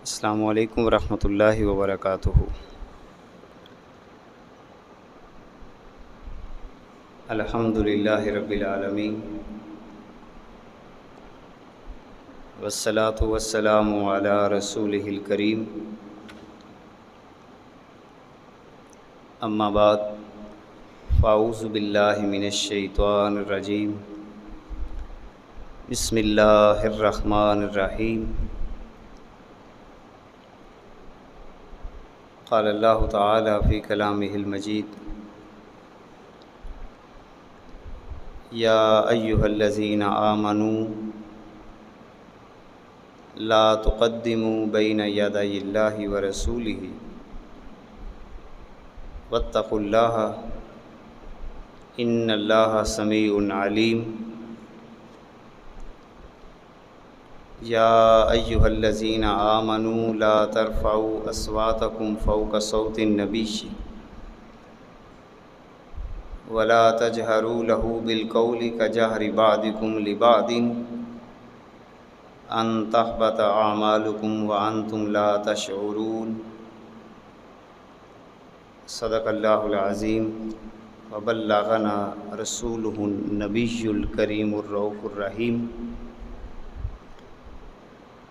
السلام علیکم ورحمۃ اللہ وبرکاتہ۔ الحمد للہ رب العالمین، والصلاة والسلام علی رسولہ الکریم، اما بعد فاعوذ باللہ من الشیطان الرجیم، بسم اللہ الرحمن الرحیم۔ قال اللہ تعالی فی کلامہ المجید، یا ایہا الذین آمنوا لا تقدموا بین یدی اللہ ورسولہ واتقوا اللہ ان اللہ سمیع علیم۔ یا ایہا الذین آمنوا لا ترفعوا اصواتکم فوق صوت النبی ولا تجہروا لہ بالقول کجہر بعضکم لبعض ان تحبط اعمالکم وانتم لا تشعرون۔ صدق اللہ العظیم وبلغنا رسولہ النبی الکریم الرؤوف الرحیم۔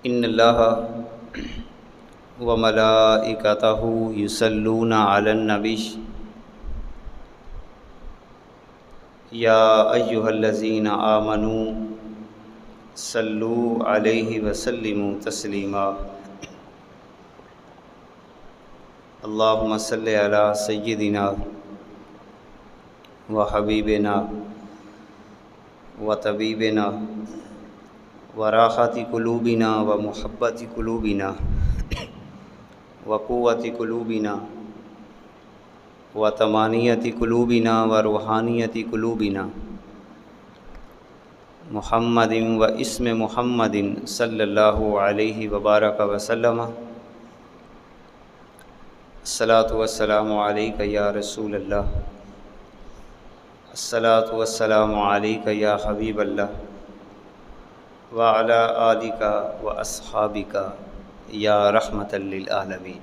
ان اللہ وملائکتہ یصلون علی النبی یا ایہا الذین آمنوا صلوا علیہ وسلموا تسلیما۔ اللہم صلی علی سیدنا وحبیبنا وطبیبنا وراحت قلوبنا ومحبت قلوبنا وقوت قلوبنا وطمانیت قلوبنا وروحانیت قلوبنا محمد و اسم محمد صلی اللہ علیہ وبارک وسلم۔ الصلاۃ والسلام علیک یا رسول اللہ، الصلاۃ والسلام علیک یا حبیب اللہ، وعلی آلک و اصحابک یا رحمۃ للعالمین۔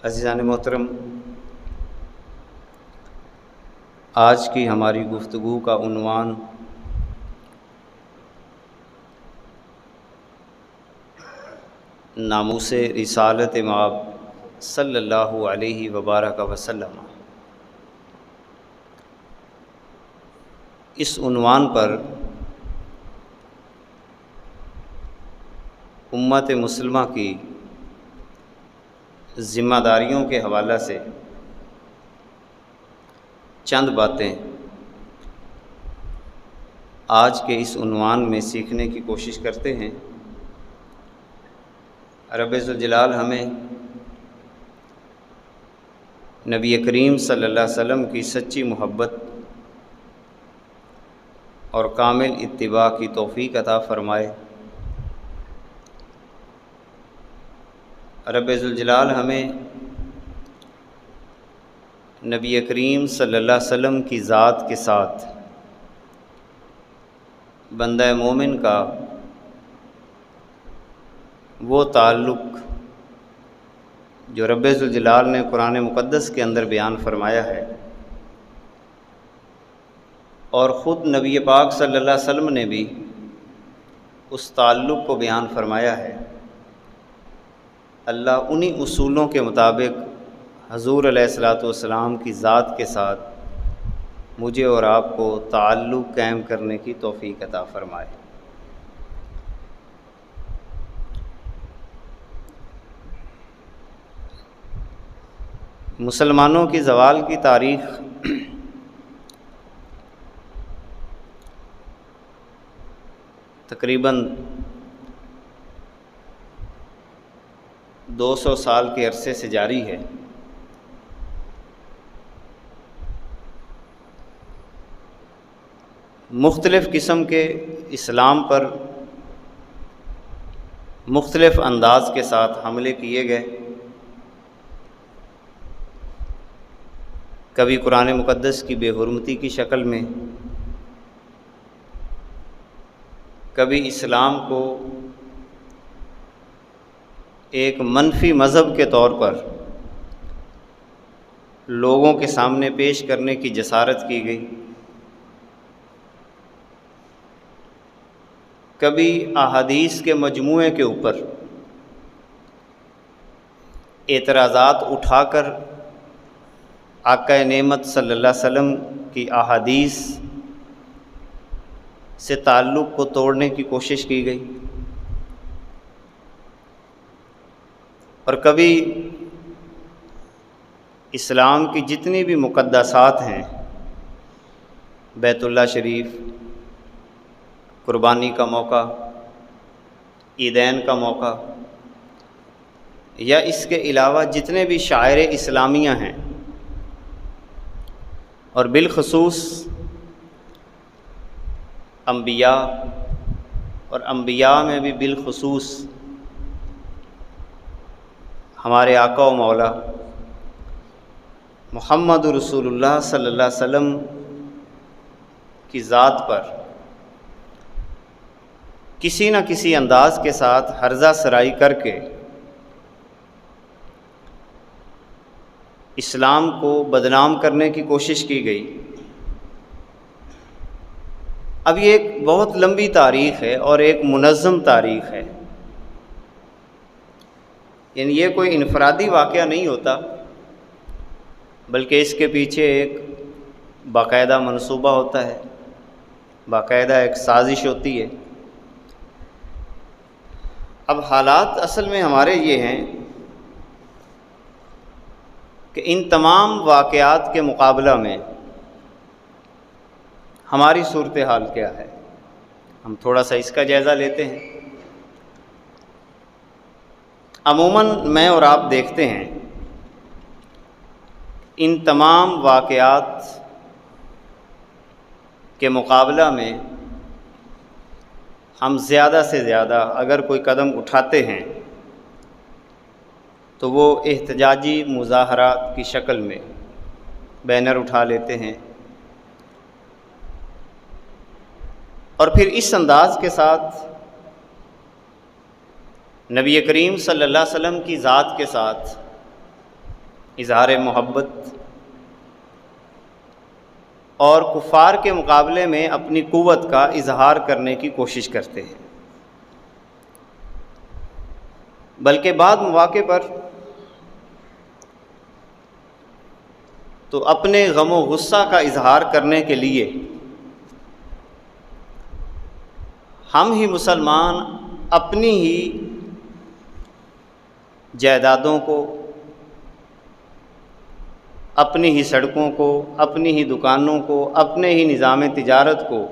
عزیزان محترم، آج کی ہماری گفتگو کا عنوان ناموس رسالت مآب صلی اللہ علیہ وبارک وسلم۔ اس عنوان پر امت مسلمہ کی ذمہ داریوں کے حوالہ سے چند باتیں آج کے اس عنوان میں سیکھنے کی کوشش کرتے ہیں۔ رب ذوالجلال ہمیں نبی کریم صلی اللہ علیہ وسلم کی سچی محبت اور کامل اتباع کی توفیق عطا فرمائے۔ رب ذوالجلال ہمیں نبی کریم صلی اللہ علیہ وسلم کی ذات کے ساتھ بندہ مومن کا وہ تعلق جو رب ذوالجلال نے قرآن مقدس کے اندر بیان فرمایا ہے، اور خود نبی پاک صلی اللہ علیہ وسلم نے بھی اس تعلق کو بیان فرمایا ہے، اللہ انہی اصولوں کے مطابق حضور علیہ الصلاۃ والسلام کی ذات کے ساتھ مجھے اور آپ کو تعلق قائم کرنے کی توفیق عطا فرمائے۔ مسلمانوں کی زوال کی تاریخ تقریباً 200 سال کے عرصے سے جاری ہے۔ مختلف قسم کے اسلام پر مختلف انداز کے ساتھ حملے کیے گئے۔ کبھی قرآن مقدس کی بے حرمتی کی شکل میں، کبھی اسلام کو ایک منفی مذہب کے طور پر لوگوں کے سامنے پیش کرنے کی جسارت کی گئی، کبھی احادیث کے مجموعے کے اوپر اعتراضات اٹھا کر آقا نعمت صلی اللہ علیہ وسلم کی احادیث سے تعلق کو توڑنے کی کوشش کی گئی، اور کبھی اسلام کی جتنی بھی مقدسات ہیں، بیت اللہ شریف، قربانی کا موقع، عیدین کا موقع، یا اس کے علاوہ جتنے بھی شعائر اسلامیہ ہیں، اور بالخصوص انبیاء، اور انبیاء میں بھی بالخصوص ہمارے آقا و مولا محمد رسول اللہ صلی اللہ علیہ وسلم کی ذات پر کسی نہ کسی انداز کے ساتھ ہرزہ سرائی کر کے اسلام کو بدنام کرنے کی کوشش کی گئی۔ اب یہ ایک بہت لمبی تاریخ ہے اور ایک منظم تاریخ ہے، یعنی یہ کوئی انفرادی واقعہ نہیں ہوتا، بلکہ اس کے پیچھے ایک باقاعدہ منصوبہ ہوتا ہے، باقاعدہ ایک سازش ہوتی ہے۔ اب حالات اصل میں ہمارے یہ ہیں کہ ان تمام واقعات کے مقابلہ میں ہماری صورتحال کیا ہے، ہم تھوڑا سا اس کا جائزہ لیتے ہیں۔ عموماً میں اور آپ دیکھتے ہیں ان تمام واقعات کے مقابلہ میں ہم زیادہ سے زیادہ اگر کوئی قدم اٹھاتے ہیں تو وہ احتجاجی مظاہرات کی شکل میں بینر اٹھا لیتے ہیں، اور پھر اس انداز کے ساتھ نبی کریم صلی اللہ علیہ وسلم کی ذات کے ساتھ اظہار محبت اور کفار کے مقابلے میں اپنی قوت کا اظہار کرنے کی کوشش کرتے ہیں، بلکہ بعض مواقع پر تو اپنے غم و غصہ کا اظہار کرنے کے لیے ہم ہی مسلمان اپنی ہی جائیدادوں کو، اپنی ہی سڑکوں کو، اپنی ہی دکانوں کو، اپنے ہی نظام تجارت کو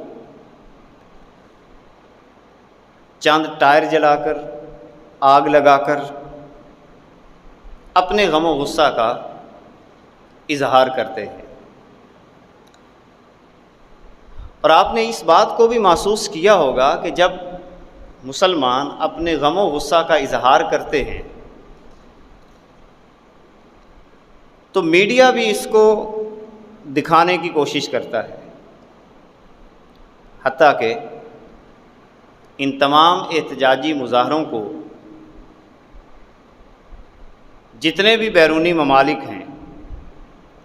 چند ٹائر جلا کر، آگ لگا کر اپنے غم و غصہ کا اظہار کرتے ہیں۔ اور آپ نے اس بات کو بھی محسوس کیا ہوگا کہ جب مسلمان اپنے غم و غصہ کا اظہار کرتے ہیں تو میڈیا بھی اس کو دکھانے کی کوشش کرتا ہے، حتیٰ کہ ان تمام احتجاجی مظاہروں کو جتنے بھی بیرونی ممالک ہیں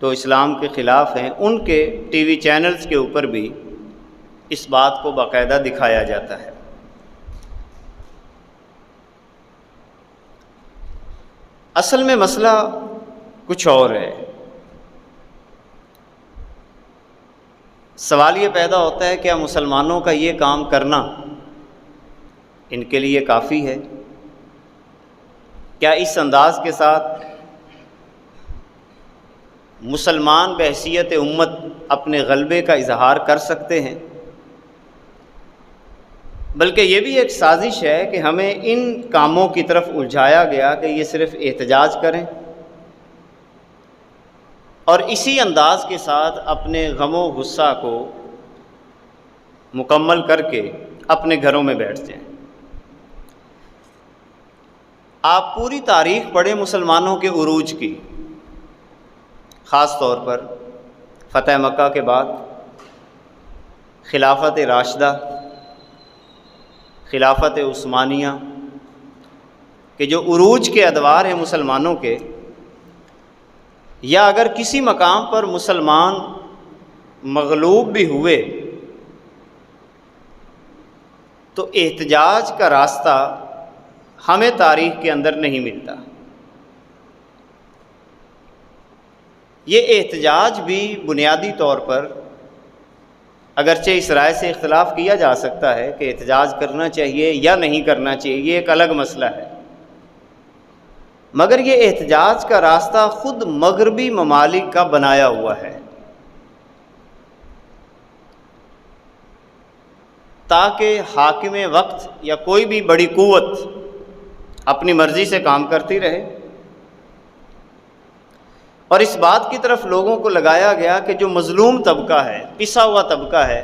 تو اسلام کے خلاف ہیں، ان کے ٹی وی چینلز کے اوپر بھی اس بات کو باقاعدہ دکھایا جاتا ہے۔ اصل میں مسئلہ کچھ اور ہے۔ سوال یہ پیدا ہوتا ہے کیا مسلمانوں کا یہ کام کرنا ان کے لیے کافی ہے؟ کیا اس انداز کے ساتھ مسلمان بحیثیت امت اپنے غلبے کا اظہار کر سکتے ہیں؟ بلکہ یہ بھی ایک سازش ہے کہ ہمیں ان کاموں کی طرف الجھایا گیا کہ یہ صرف احتجاج کریں اور اسی انداز کے ساتھ اپنے غم و غصہ کو مکمل کر کے اپنے گھروں میں بیٹھ جائیں۔ آپ پوری تاریخ پڑھیں مسلمانوں کے عروج کی، خاص طور پر فتح مکہ کے بعد خلافت راشدہ، خلافت عثمانیہ، کہ جو عروج کے ادوار ہیں مسلمانوں کے، یا اگر کسی مقام پر مسلمان مغلوب بھی ہوئے تو احتجاج کا راستہ ہمیں تاریخ کے اندر نہیں ملتا۔ یہ احتجاج بھی بنیادی طور پر، اگرچہ اس رائے سے اختلاف کیا جا سکتا ہے کہ احتجاج کرنا چاہیے یا نہیں کرنا چاہیے، یہ ایک الگ مسئلہ ہے، مگر یہ احتجاج کا راستہ خود مغربی ممالک کا بنایا ہوا ہے، تاکہ حاکم وقت یا کوئی بھی بڑی قوت اپنی مرضی سے کام کرتی رہے، اور اس بات کی طرف لوگوں کو لگایا گیا کہ جو مظلوم طبقہ ہے، پسا ہوا طبقہ ہے،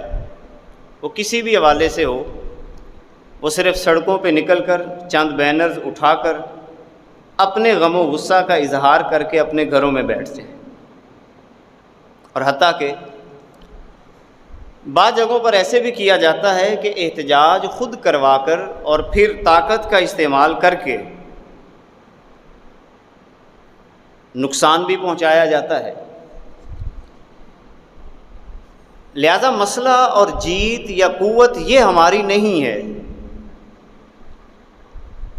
وہ کسی بھی حوالے سے ہو، وہ صرف سڑکوں پہ نکل کر چند بینرز اٹھا کر اپنے غم و غصہ کا اظہار کر کے اپنے گھروں میں بیٹھ جائیں، اور حتیٰ کہ بعض جگہوں پر ایسے بھی کیا جاتا ہے کہ احتجاج خود کروا کر اور پھر طاقت کا استعمال کر کے نقصان بھی پہنچایا جاتا ہے۔ لہذا مسئلہ اور جیت یا قوت یہ ہماری نہیں ہے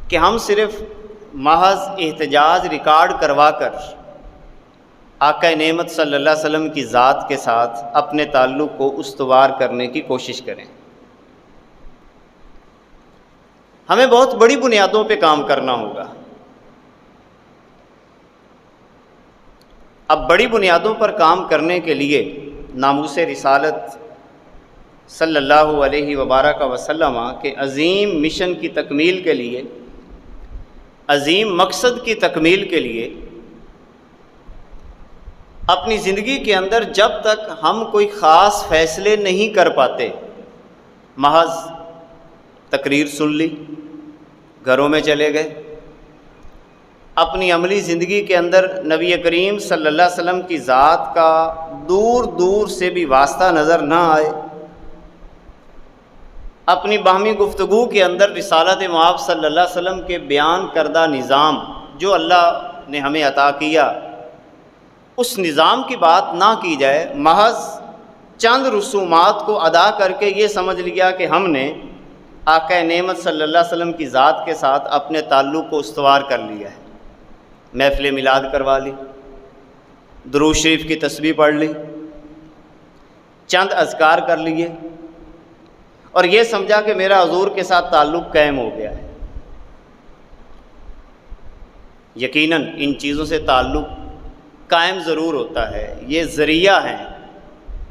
کہ ہم صرف محض احتجاج ریکارڈ کروا کر آقا نعمت صلی اللہ علیہ وسلم کی ذات کے ساتھ اپنے تعلق کو استوار کرنے کی کوشش کریں۔ ہمیں بہت بڑی بنیادوں پہ کام کرنا ہوگا۔ اب بڑی بنیادوں پر کام کرنے کے لیے ناموس رسالت صلی اللہ علیہ وبارک وسلم کے عظیم مشن کی تکمیل کے لیے، عظیم مقصد کی تکمیل کے لیے اپنی زندگی کے اندر جب تک ہم کوئی خاص فیصلے نہیں کر پاتے، محض تقریر سن لی، گھروں میں چلے گئے، اپنی عملی زندگی کے اندر نبی کریم صلی اللہ علیہ وسلم کی ذات کا دور دور سے بھی واسطہ نظر نہ آئے، اپنی باہمی گفتگو کے اندر رسالت مآب صلی اللہ علیہ وسلم کے بیان کردہ نظام جو اللہ نے ہمیں عطا کیا، اس نظام کی بات نہ کی جائے، محض چند رسومات کو ادا کر کے یہ سمجھ لیا کہ ہم نے آقا نعمت صلی اللہ علیہ وسلم کی ذات کے ساتھ اپنے تعلق کو استوار کر لیا ہے۔ محفل میلاد کروا لی، درود شریف کی تسبیح پڑھ لی، چند اذکار کر لیے، اور یہ سمجھا کہ میرا حضور کے ساتھ تعلق قائم ہو گیا ہے۔ یقیناً ان چیزوں سے تعلق قائم ضرور ہوتا ہے، یہ ذریعہ ہیں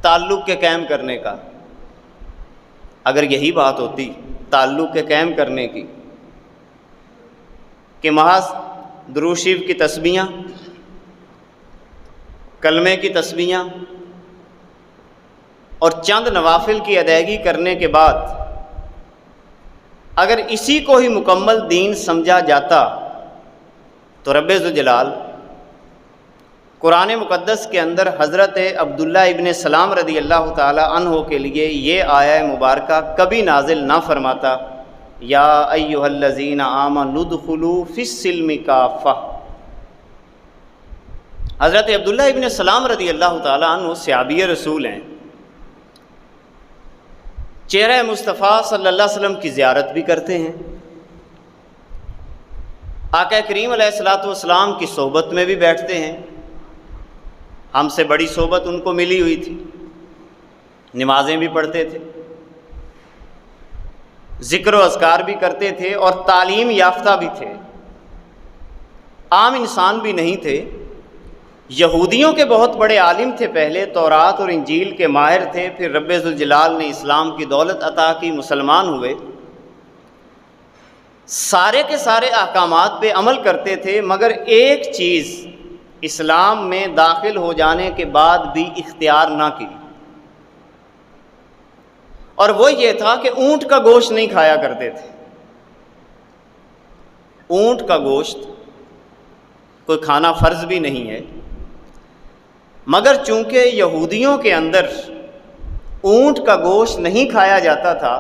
تعلق کے قائم کرنے کا۔ اگر یہی بات ہوتی تعلق کے قائم کرنے کی کہ محض درود شریف کی تسبیحاں، کلمے کی تسبیحاں اور چند نوافل کی ادائیگی کرنے کے بعد اگر اسی کو ہی مکمل دین سمجھا جاتا تو رب ذوالجلال قرآن مقدس کے اندر حضرت عبداللہ ابن سلام رضی اللہ تعالی عنہ کے لیے یہ آیہ مبارکہ کبھی نازل نہ فرماتا، یا ایھا الذین آمنوا ادخلوا فی السلم کافہ۔ حضرت عبداللہ ابن سلام رضی اللہ تعالی عنہ صحابی رسول ہیں، چہرہ مصطفیٰ صلی اللہ علیہ وسلم کی زیارت بھی کرتے ہیں، آقا کریم علیہ الصلوۃ والسلام کی صحبت میں بھی بیٹھتے ہیں، ہم سے بڑی صحبت ان کو ملی ہوئی تھی، نمازیں بھی پڑھتے تھے، ذکر و اذکار بھی کرتے تھے، اور تعلیم یافتہ بھی تھے، عام انسان بھی نہیں تھے، یہودیوں کے بہت بڑے عالم تھے، پہلے تورات اور انجیل کے ماہر تھے، پھر رب ذوالجلال نے اسلام کی دولت عطا کی، مسلمان ہوئے، سارے کے سارے احکامات پہ عمل کرتے تھے، مگر ایک چیز اسلام میں داخل ہو جانے کے بعد بھی اختیار نہ کی، اور وہ یہ تھا کہ اونٹ کا گوشت نہیں کھایا کرتے تھے۔ اونٹ کا گوشت کوئی کھانا فرض بھی نہیں ہے، مگر چونکہ یہودیوں کے اندر اونٹ کا گوشت نہیں کھایا جاتا تھا،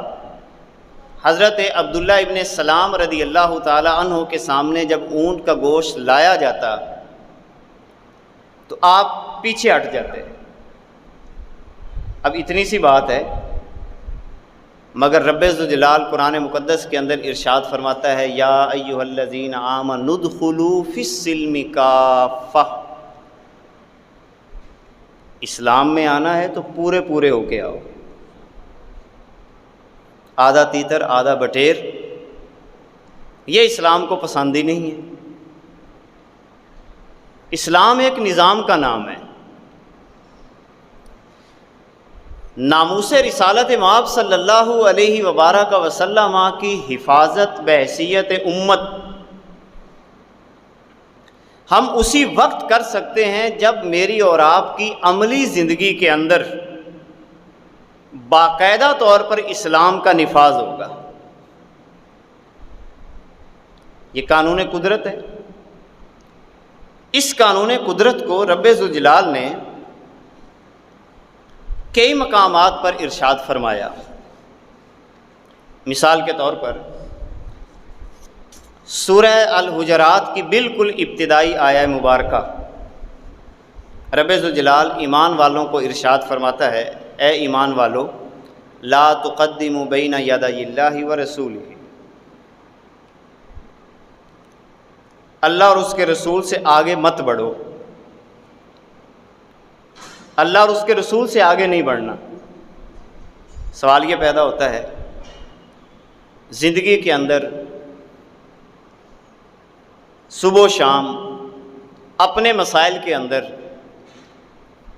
حضرت عبداللہ ابن سلام رضی اللہ تعالی عنہ کے سامنے جب اونٹ کا گوشت لایا جاتا تو آپ پیچھے ہٹ جاتے۔ اب اتنی سی بات ہے، مگر رب ذوالجلال قرآن مقدس کے اندر ارشاد فرماتا ہے یا ایھا الذین آمنوا ادخلوا فی السلم کافہ، اسلام میں آنا ہے تو پورے پورے ہو کے آؤ، آدھا تیتر آدھا بٹیر یہ اسلام کو پسند ہی نہیں ہے۔ اسلام ایک نظام کا نام ہے۔ ناموس رسالت مآب صلی اللہ علیہ وبارک وسلم کی حفاظت بحیثیت امت ہم اسی وقت کر سکتے ہیں جب میری اور آپ کی عملی زندگی کے اندر باقاعدہ طور پر اسلام کا نفاذ ہوگا۔ یہ قانون قدرت ہے۔ اس قانون قدرت کو رب ذوالجلال نے کئی مقامات پر ارشاد فرمایا۔ مثال کے طور پر سورہ الحجرات کی بالکل ابتدائی آیہ مبارکہ رب ذوالجلال ایمان والوں کو ارشاد فرماتا ہے، اے ایمان والو لا تقدموا بین یدی اللہ ورسولہ، اللہ اور اس کے رسول سے آگے مت بڑھو، اللہ اور اس کے رسول سے آگے نہیں بڑھنا۔ سوال یہ پیدا ہوتا ہے زندگی کے اندر صبح و شام اپنے مسائل کے اندر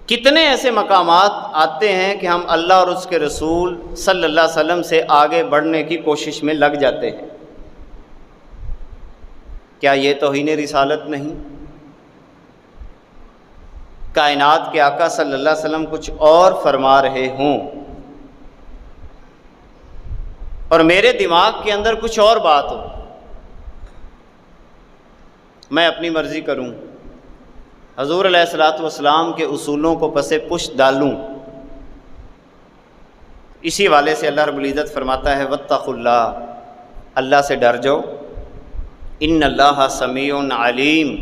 کتنے ایسے مقامات آتے ہیں کہ ہم اللہ اور اس کے رسول صلی اللہ علیہ وسلم سے آگے بڑھنے کی کوشش میں لگ جاتے ہیں۔ کیا یہ توہین رسالت نہیں؟ کائنات کے آقا صلی اللہ علیہ وسلم کچھ اور فرما رہے ہوں اور میرے دماغ کے اندر کچھ اور بات ہو، میں اپنی مرضی کروں، حضور علیہ الصلوۃ والسلام کے اصولوں کو پس پشت ڈالوں۔ اسی والے سے اللہ رب العزت فرماتا ہے واتقوا اللہ، اللہ سے ڈر جاؤ، ان اللہ سمیع علیم،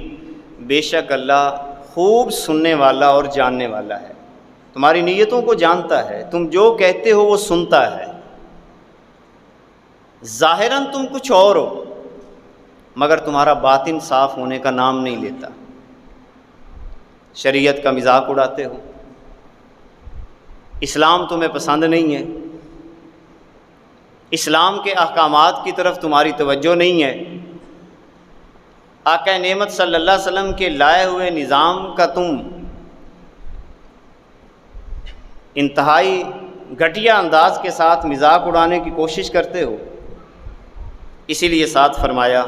بے شک اللہ خوب سننے والا اور جاننے والا ہے، تمہاری نیتوں کو جانتا ہے، تم جو کہتے ہو وہ سنتا ہے۔ ظاہراً تم کچھ اور ہو مگر تمہارا باطن صاف ہونے کا نام نہیں لیتا، شریعت کا مذاق اڑاتے ہو، اسلام تمہیں پسند نہیں ہے، اسلام کے احکامات کی طرف تمہاری توجہ نہیں ہے، آقا نعمت صلی اللہ علیہ وسلم کے لائے ہوئے نظام کا تم انتہائی گھٹیا انداز کے ساتھ مذاق اڑانے کی کوشش کرتے ہو۔ اسی لیے ساتھ فرمایا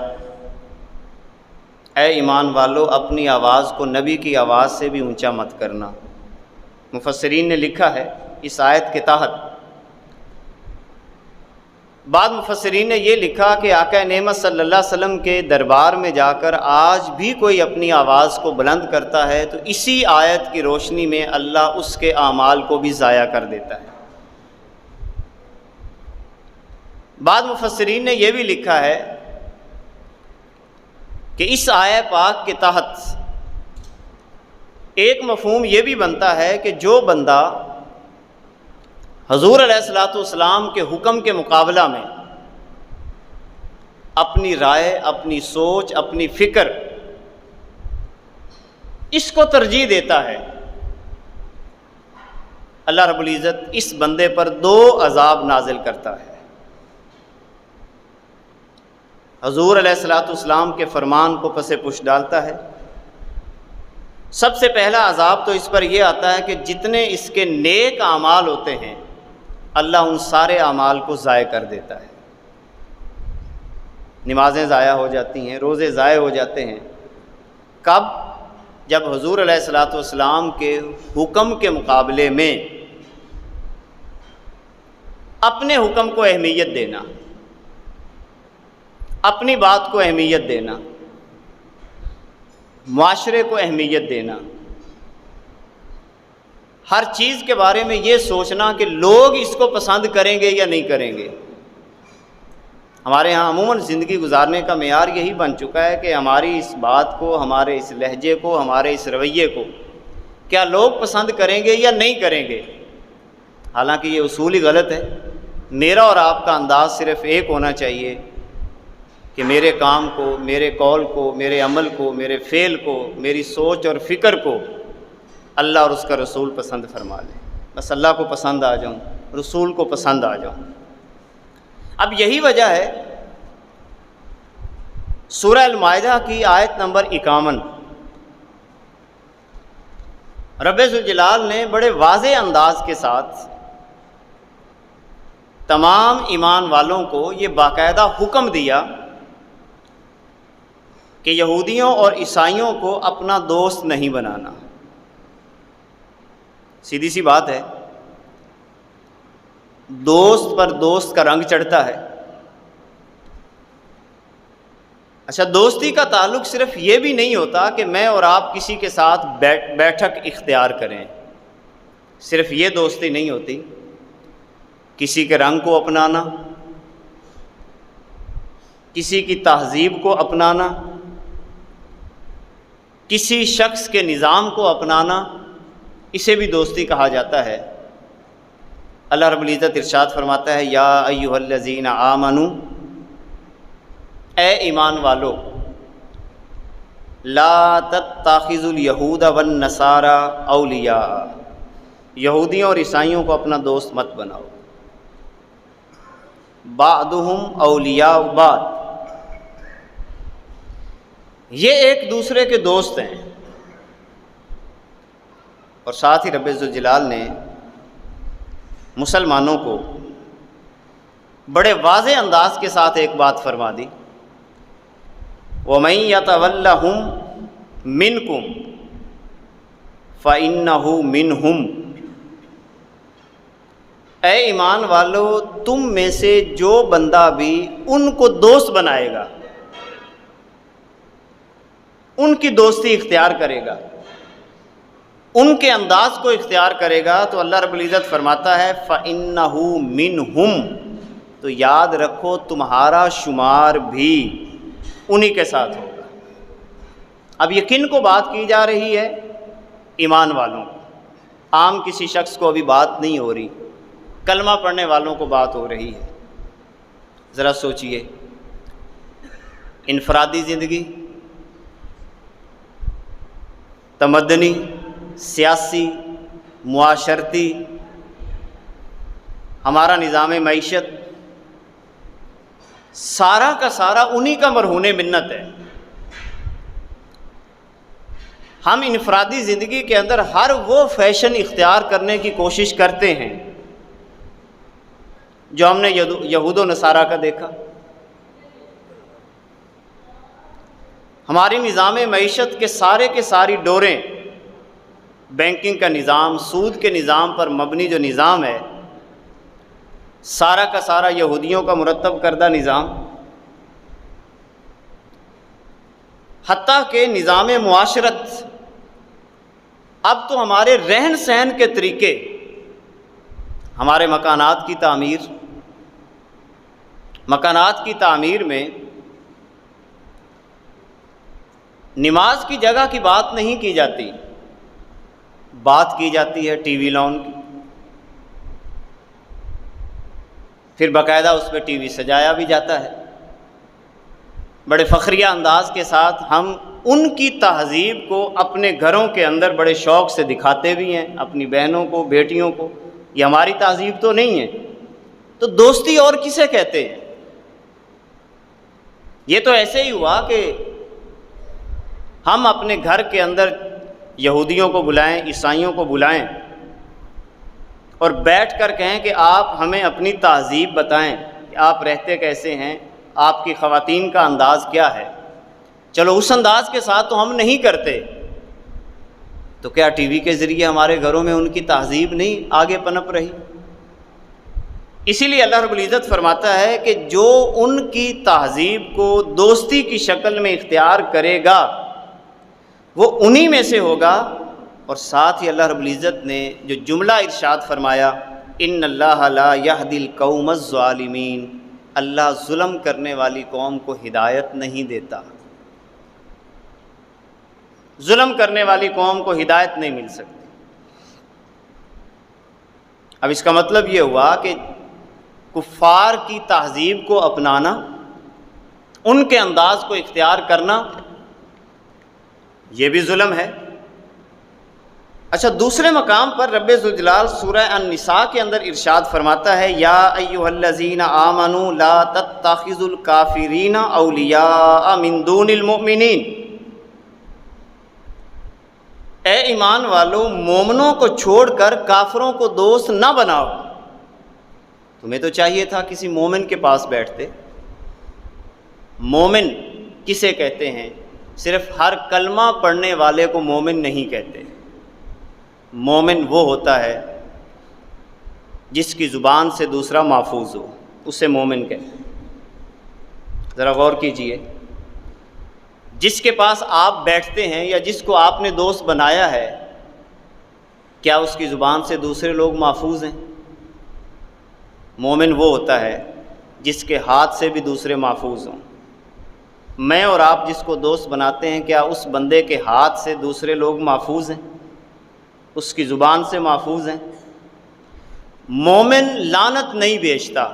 اے ایمان والو اپنی آواز کو نبی کی آواز سے بھی اونچا مت کرنا۔ مفسرین نے لکھا ہے اس آیت کے تحت، بعض مفسرین نے یہ لکھا کہ آقا نعمت صلی اللہ علیہ وسلم کے دربار میں جا کر آج بھی کوئی اپنی آواز کو بلند کرتا ہے تو اسی آیت کی روشنی میں اللہ اس کے اعمال کو بھی ضائع کر دیتا ہے۔ بعض مفسرین نے یہ بھی لکھا ہے کہ اس آیہ پاک کے تحت ایک مفہوم یہ بھی بنتا ہے کہ جو بندہ حضور علیہ الصلوۃ والسلام کے حکم کے مقابلہ میں اپنی رائے، اپنی سوچ، اپنی فکر اس کو ترجیح دیتا ہے، اللہ رب العزت اس بندے پر 2 عذاب نازل کرتا ہے۔ حضور علیہ الصلوۃ والسلام کے فرمان کو پس پشت ڈالتا ہے۔ سب سے پہلا عذاب تو اس پر یہ آتا ہے کہ جتنے اس کے نیک اعمال ہوتے ہیں اللہ ان سارے اعمال کو ضائع کر دیتا ہے۔ نمازیں ضائع ہو جاتی ہیں، روزے ضائع ہو جاتے ہیں۔ کب؟ جب حضور علیہ الصلوۃ والسلام کے حکم کے مقابلے میں اپنے حکم کو اہمیت دینا، اپنی بات کو اہمیت دینا، معاشرے کو اہمیت دینا، ہر چیز کے بارے میں یہ سوچنا کہ لوگ اس کو پسند کریں گے یا نہیں کریں گے، ہمارے ہاں عموماً زندگی گزارنے کا معیار یہی بن چکا ہے کہ ہماری اس بات کو، ہمارے اس لہجے کو، ہمارے اس رویے کو کیا لوگ پسند کریں گے یا نہیں کریں گے۔ حالانکہ یہ اصول ہی غلط ہے۔ میرا اور آپ کا انداز صرف ایک ہونا چاہیے کہ میرے کام کو، میرے قول کو، میرے عمل کو، میرے فعل کو، میری سوچ اور فکر کو اللہ اور اس کا رسول پسند فرما لیں۔ بس اللہ کو پسند آ جاؤں، رسول کو پسند آ جاؤں۔ اب یہی وجہ ہے سورہ المائدہ کی آیت نمبر 51 رب ذوالجلال نے بڑے واضح انداز کے ساتھ تمام ایمان والوں کو یہ باقاعدہ حکم دیا کہ یہودیوں اور عیسائیوں کو اپنا دوست نہیں بنانا۔ سیدھی سی بات ہے، دوست پر دوست کا رنگ چڑھتا ہے۔ اچھا، دوستی کا تعلق صرف یہ بھی نہیں ہوتا کہ میں اور آپ کسی کے ساتھ بیٹھک اختیار کریں، صرف یہ دوستی نہیں ہوتی۔ کسی کے رنگ کو اپنانا، کسی کی تہذیب کو اپنانا، کسی شخص کے نظام کو اپنانا، اسے بھی دوستی کہا جاتا ہے۔ اللہ رب العزت ارشاد فرماتا ہے، یا ایھا الذین آمنوا، اے ایمان والو، لا تتخذوا الیہود والنصارى اولیاء، یہودیوں اور عیسائیوں کو اپنا دوست مت بناؤ۔ بعضهم اولیاء بعض، یہ ایک دوسرے کے دوست ہیں۔ اور ساتھ ہی رب ذوالجلال نے مسلمانوں کو بڑے واضح انداز کے ساتھ ایک بات فرما دی، وَمَن يَتَوَلَّهُم مِّنكُمْ فَإِنَّهُ مِنْهُمْ، اے ایمان والو، تم میں سے جو بندہ بھی ان کو دوست بنائے گا، ان کی دوستی اختیار کرے گا، ان کے انداز کو اختیار کرے گا، تو اللہ رب العزت فرماتا ہے فَإِنَّهُ مِنْهُمْ، تو یاد رکھو تمہارا شمار بھی انہی کے ساتھ ہوگا۔ اب یہ کن کو بات کی جا رہی ہے؟ ایمان والوں کو۔ عام کسی شخص کو ابھی بات نہیں ہو رہی، کلمہ پڑھنے والوں کو بات ہو رہی ہے۔ ذرا سوچئے، انفرادی زندگی، تمدنی، سیاسی، معاشرتی، ہمارا نظام معیشت، سارا کا سارا انہی کا مرہون منت ہے۔ ہم انفرادی زندگی کے اندر ہر وہ فیشن اختیار کرنے کی کوشش کرتے ہیں جو ہم نے یہود و نصارہ کا دیکھا۔ ہماری نظام معیشت کے ساری ڈوریں، بینکنگ کا نظام، سود کے نظام پر مبنی جو نظام ہے، سارا کا سارا یہودیوں کا مرتب کردہ نظام، حتیٰ کہ نظام معاشرت، اب تو ہمارے رہن سہن کے طریقے، ہمارے مکانات کی تعمیر میں نماز کی جگہ کی بات نہیں کی جاتی، بات کی جاتی ہے ٹی وی لان کی۔ پھر باقاعدہ اس پہ ٹی وی سجایا بھی جاتا ہے، بڑے فخریہ انداز کے ساتھ ہم ان کی تہذیب کو اپنے گھروں کے اندر بڑے شوق سے دکھاتے بھی ہیں اپنی بہنوں کو، بیٹیوں کو۔ یہ ہماری تہذیب تو نہیں ہے، تو دوستی اور کسے کہتے ہیں؟ یہ تو ایسے ہی ہوا کہ ہم اپنے گھر کے اندر یہودیوں کو بلائیں، عیسائیوں کو بلائیں اور بیٹھ کر کہیں کہ آپ ہمیں اپنی تہذیب بتائیں کہ آپ رہتے کیسے ہیں، آپ کی خواتین کا انداز کیا ہے۔ چلو اس انداز کے ساتھ تو ہم نہیں کرتے، تو کیا ٹی وی کے ذریعے ہمارے گھروں میں ان کی تہذیب نہیں آگے پنپ رہی؟ اسی لیے اللہ رب العزت فرماتا ہے کہ جو ان کی تہذیب کو دوستی کی شکل میں اختیار کرے گا وہ انہی میں سے ہوگا۔ اور ساتھ ہی اللہ رب العزت نے جو جملہ ارشاد فرمایا، ان اللہ لا یہدی القوم الظالمین، اللہ ظلم کرنے والی قوم کو ہدایت نہیں دیتا، ظلم کرنے والی قوم کو ہدایت نہیں مل سکتی۔ اب اس کا مطلب یہ ہوا کہ کفار کی تہذیب کو اپنانا، ان کے انداز کو اختیار کرنا، یہ بھی ظلم ہے۔ اچھا، دوسرے مقام پر رب ذوالجلال سورہ النساء کے اندر ارشاد فرماتا ہے، یا ایھا الذین آمنوا لا تتخذوا الکافرین اولیاء من دون المؤمنین، اے ایمان والو، مومنوں کو چھوڑ کر کافروں کو دوست نہ بناؤ۔ تمہیں تو چاہیے تھا کسی مومن کے پاس بیٹھتے۔ مومن کسے کہتے ہیں؟ صرف ہر کلمہ پڑھنے والے کو مومن نہیں کہتے۔ مومن وہ ہوتا ہے جس کی زبان سے دوسرا محفوظ ہو، اسے مومن کہتے ہیں۔ ذرا غور کیجئے، جس کے پاس آپ بیٹھتے ہیں یا جس کو آپ نے دوست بنایا ہے، کیا اس کی زبان سے دوسرے لوگ محفوظ ہیں؟ مومن وہ ہوتا ہے جس کے ہاتھ سے بھی دوسرے محفوظ ہوں۔ میں اور آپ جس کو دوست بناتے ہیں، کیا اس بندے کے ہاتھ سے دوسرے لوگ محفوظ ہیں؟ اس کی زبان سے محفوظ ہیں؟ مومن لعنت نہیں بیچتا۔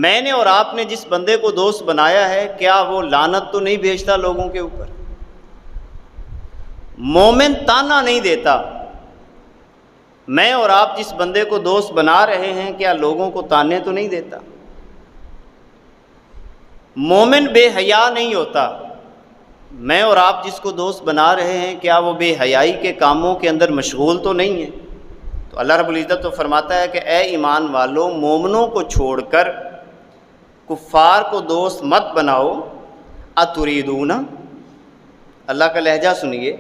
میں نے اور آپ نے جس بندے کو دوست بنایا ہے، کیا وہ لعنت تو نہیں بھیجتا لوگوں کے اوپر؟ مومن تانا نہیں دیتا۔ میں اور آپ جس بندے کو دوست بنا رہے ہیں، کیا لوگوں کو تانے تو نہیں دیتا؟ مومن بے حیا نہیں ہوتا۔ میں اور آپ جس کو دوست بنا رہے ہیں، کیا وہ بے حیائی کے کاموں کے اندر مشغول تو نہیں ہے؟ تو اللہ رب العزت تو فرماتا ہے کہ اے ایمان والو، مومنوں کو چھوڑ کر کفار کو دوست مت بناؤ۔ اتریدون، اللہ کا لہجہ سنیے،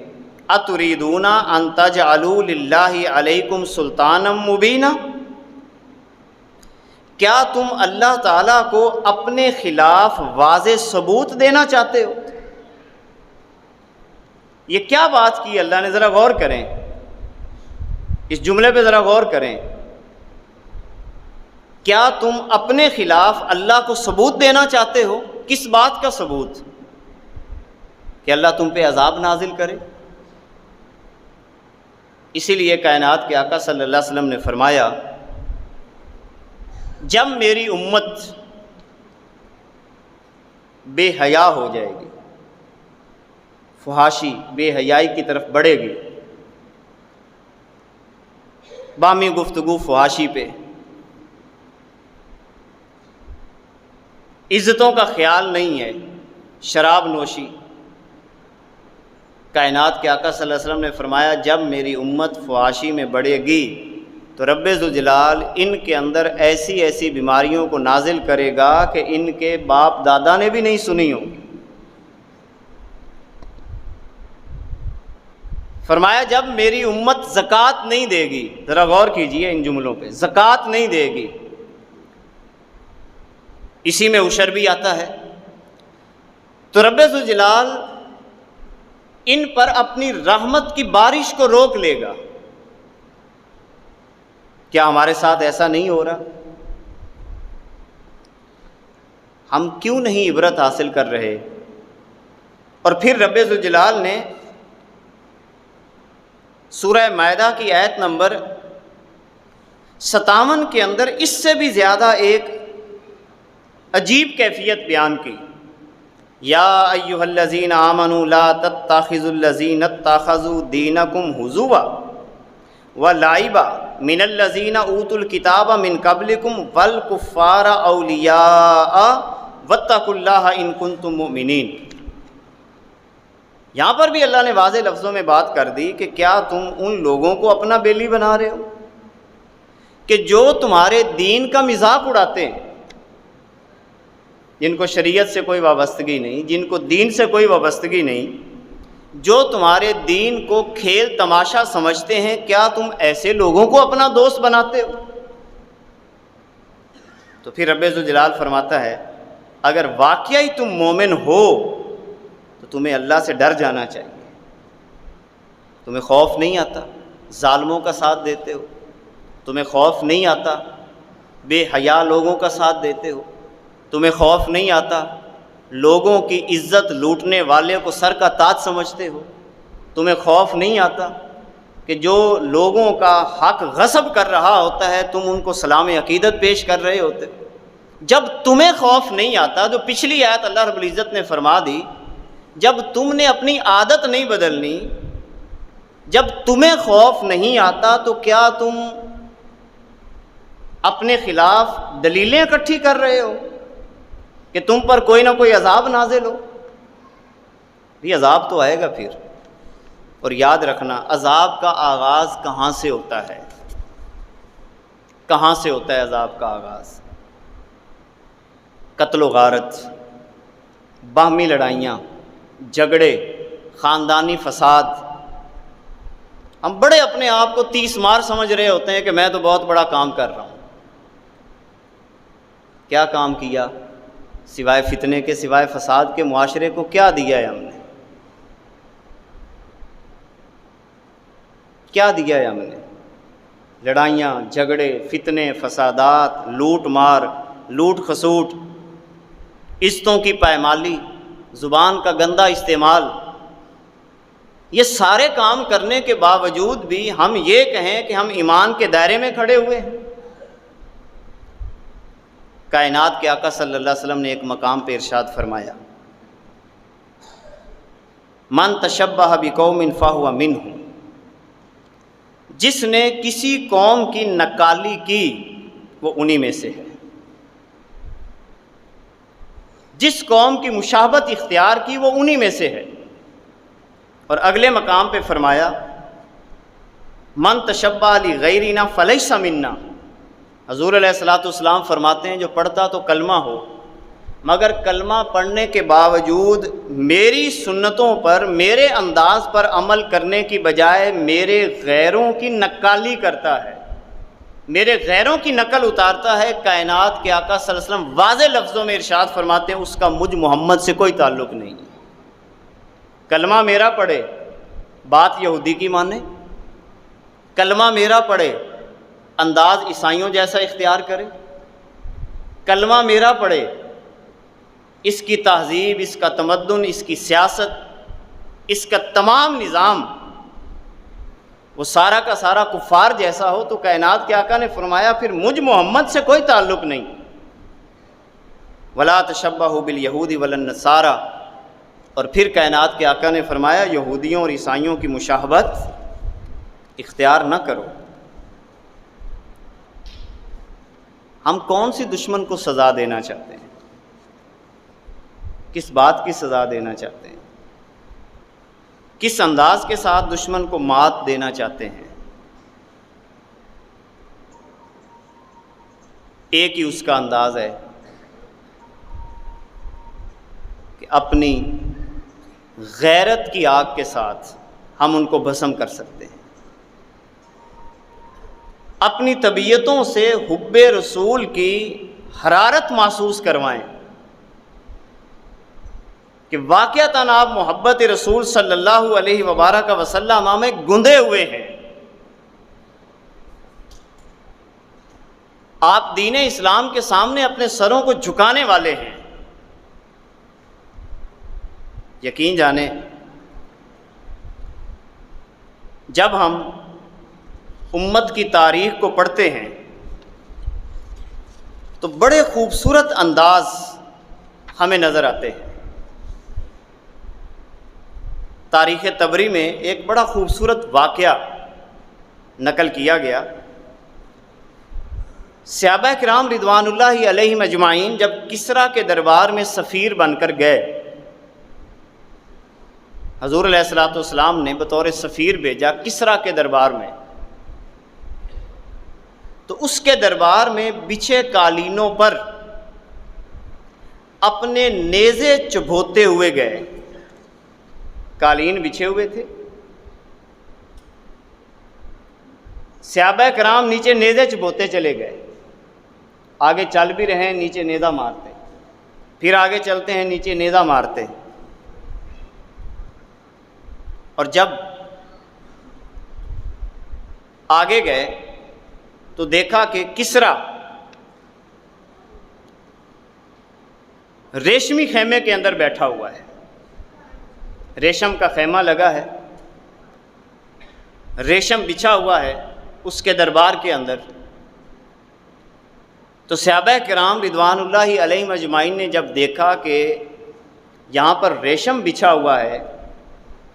اتریدون ان تجعلوا للہ علیکم سلطانا مبینا، کیا تم اللہ تعالیٰ کو اپنے خلاف واضح ثبوت دینا چاہتے ہو؟ یہ کیا بات کی اللہ نے؟ ذرا غور کریں، اس جملے پہ ذرا غور کریں۔ کیا تم اپنے خلاف اللہ کو ثبوت دینا چاہتے ہو؟ کس بات کا ثبوت؟ کہ اللہ تم پہ عذاب نازل کرے؟ اسی لیے کائنات کے آقا صلی اللہ علیہ وسلم نے فرمایا، جب میری امت بے حیا ہو جائے گی، فحاشی بے حیائی کی طرف بڑھے گی، باہمی گفتگو فحاشی پہ، عزتوں کا خیال نہیں ہے، شراب نوشی، کائنات کے آقا صلی اللہ علیہ وسلم نے فرمایا جب میری امت فحاشی میں بڑھے گی تو رب ذوالجلال ان کے اندر ایسی ایسی بیماریوں کو نازل کرے گا کہ ان کے باپ دادا نے بھی نہیں سنی ہوں گی۔ فرمایا جب میری امت زکوٰۃ نہیں دے گی، ذرا غور کیجئے ان جملوں پہ، زکوٰۃ نہیں دے گی، اسی میں عشر بھی آتا ہے، تو رب ذوالجلال ان پر اپنی رحمت کی بارش کو روک لے گا۔ کیا ہمارے ساتھ ایسا نہیں ہو رہا؟ ہم کیوں نہیں عبرت حاصل کر رہے؟ اور پھر رب ذوالجلال نے سورہ مائدہ کی آیت نمبر 57 کے اندر اس سے بھی زیادہ ایک عجیب کیفیت بیان کی، یا ایھا الذین آمنوا لا تتخذوا الذین اتخذوا دینکم ہزوا ولعبا من الذین اوتوا الکتاب من قبلکم والکفار اولیاء واتقوا اللہ ان کنتم مؤمنین۔ یہاں پر بھی اللہ نے واضح لفظوں میں بات کر دی کہ کیا تم ان لوگوں کو اپنا بیلی بنا رہے ہو کہ جو تمہارے دین کا مذاق اڑاتے ہیں، جن کو شریعت سے کوئی وابستگی نہیں، جن کو دین سے کوئی وابستگی نہیں، جو تمہارے دین کو کھیل تماشا سمجھتے ہیں، کیا تم ایسے لوگوں کو اپنا دوست بناتے ہو؟ تو پھر رب ذوالجلال فرماتا ہے اگر واقعی تم مومن ہو تو تمہیں اللہ سے ڈر جانا چاہیے۔ تمہیں خوف نہیں آتا ظالموں کا ساتھ دیتے ہو؟ تمہیں خوف نہیں آتا بے حیا لوگوں کا ساتھ دیتے ہو؟ تمہیں خوف نہیں آتا؟ لوگوں کی عزت لوٹنے والے کو سر کا تاج سمجھتے ہو؟ تمہیں خوف نہیں آتا کہ جو لوگوں کا حق غصب کر رہا ہوتا ہے تم ان کو سلام عقیدت پیش کر رہے ہوتے؟ جب تمہیں خوف نہیں آتا، جو پچھلی آیت اللہ رب العزت نے فرما دی، جب تم نے اپنی عادت نہیں بدلنی، جب تمہیں خوف نہیں آتا تو کیا تم اپنے خلاف دلیلیں اکٹھی کر رہے ہو کہ تم پر کوئی نہ کوئی عذاب نازل ہو؟ یہ عذاب تو آئے گا پھر۔ اور یاد رکھنا، عذاب کا آغاز کہاں سے ہوتا ہے؟ کہاں سے ہوتا ہے عذاب کا آغاز؟ قتل و غارت، باہمی لڑائیاں، جھگڑے، خاندانی فساد۔ ہم بڑے اپنے آپ کو 30 مار سمجھ رہے ہوتے ہیں کہ میں تو بہت بڑا کام کر رہا ہوں۔ کیا کام کیا؟ سوائے فتنے کے، سوائے فساد کے معاشرے کو کیا دیا ہے ہم نے؟ کیا دیا ہے ہم نے؟ لڑائیاں، جھگڑے، فتنے، فسادات، لوٹ مار، لوٹ خسوٹ، عزتوں کی پائمالی، زبان کا گندا استعمال۔ یہ سارے کام کرنے کے باوجود بھی ہم یہ کہیں کہ ہم ایمان کے دائرے میں کھڑے ہوئے ہیں۔ کائنات کے آقا صلی اللہ علیہ وسلم نے ایک مقام پہ ارشاد فرمایا، من تشبہ بقوم فہو منہم، جس نے کسی قوم کی نکالی کی وہ انہی میں سے ہے۔ جس قوم کی مشابہت اختیار کی وہ انہی میں سے ہے۔ اور اگلے مقام پہ فرمایا، من تشبہ لغیرنا فلیس منا۔ حضور علیہ الصلوۃ والسلام فرماتے ہیں جو پڑھتا تو کلمہ ہو مگر کلمہ پڑھنے کے باوجود میری سنتوں پر، میرے انداز پر عمل کرنے کی بجائے میرے غیروں کی نقالی کرتا ہے، میرے غیروں کی نقل اتارتا ہے، کائنات کے آقا صلی اللہ علیہ وسلم واضح لفظوں میں ارشاد فرماتے ہیں اس کا مجھ محمد سے کوئی تعلق نہیں۔ کلمہ میرا پڑھے، بات یہودی کی مانے، کلمہ میرا پڑھے، انداز عیسائیوں جیسا اختیار کرے، کلمہ میرا پڑھے، اس کی تہذیب، اس کا تمدن، اس کی سیاست، اس کا تمام نظام وہ سارا کا سارا کفار جیسا ہو، تو کائنات کے آقا نے فرمایا پھر مجھ محمد سے کوئی تعلق نہیں۔ وَلَا تَشَبَّهُ بِالْيَهُودِ وَلَا النَّصَارَىٰ، اور پھر کائنات کے آقا نے فرمایا یہودیوں اور عیسائیوں کی مشابہت اختیار نہ کرو۔ ہم کون سی دشمن کو سزا دینا چاہتے ہیں؟ کس بات کی سزا دینا چاہتے ہیں؟ کس انداز کے ساتھ دشمن کو مات دینا چاہتے ہیں؟ ایک ہی اس کا انداز ہے کہ اپنی غیرت کی آگ کے ساتھ ہم ان کو بھسم کر سکتے ہیں، اپنی طبیعتوں سے حب رسول کی حرارت محسوس کروائیں کہ واقعتاً آپ محبت رسول صلی اللہ علیہ وبارک وسلم میں گندے ہوئے ہیں، آپ دین اسلام کے سامنے اپنے سروں کو جھکانے والے ہیں۔ یقین جانیں جب ہم امت کی تاریخ کو پڑھتے ہیں تو بڑے خوبصورت انداز ہمیں نظر آتے ہیں۔ تاریخ طبری میں ایک بڑا خوبصورت واقعہ نقل کیا گیا۔ صحابہ کرام رضوان اللہ علیہم اجمعین جب کسریٰ کے دربار میں سفیر بن کر گئے، حضور علیہ الصلوۃ والسلام نے بطور سفیر بھیجا کسریٰ کے دربار میں، تو اس کے دربار میں بچھے قالینوں پر اپنے نیزے چبھوتے ہوئے گئے۔ قالین بچھے ہوئے تھے، صحابہ کرام نیچے نیزے چبھوتے چلے گئے، آگے چل بھی رہے ہیں نیچے نیزہ مارتے، پھر آگے چلتے ہیں نیچے نیزہ مارتے، اور جب آگے گئے تو دیکھا کہ کسریٰ ریشمی خیمے کے اندر بیٹھا ہوا ہے، ریشم کا خیمہ لگا ہے، ریشم بچھا ہوا ہے اس کے دربار کے اندر۔ تو صحابہ کرام رضوان اللہ علیہم اجمعین نے جب دیکھا کہ یہاں پر ریشم بچھا ہوا ہے،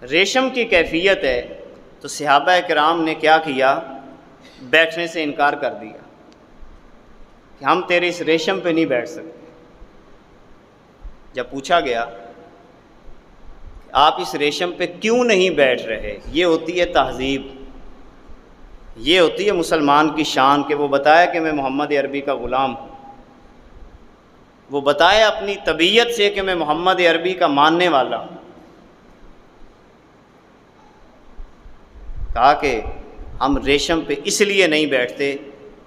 ریشم کی کیفیت ہے، تو صحابہ کرام نے کیا کیا؟ بیٹھنے سے انکار کر دیا کہ ہم تیرے اس ریشم پہ نہیں بیٹھ سکتے۔ جب پوچھا گیا آپ اس ریشم پہ کیوں نہیں بیٹھ رہے، یہ ہوتی ہے تہذیب، یہ ہوتی ہے مسلمان کی شان کہ وہ بتائے کہ میں محمد عربی کا غلام ہوں، وہ بتائے اپنی طبیعت سے کہ میں محمد عربی کا ماننے والا ہوں۔ کہا کہ ہم ریشم پہ اس لیے نہیں بیٹھتے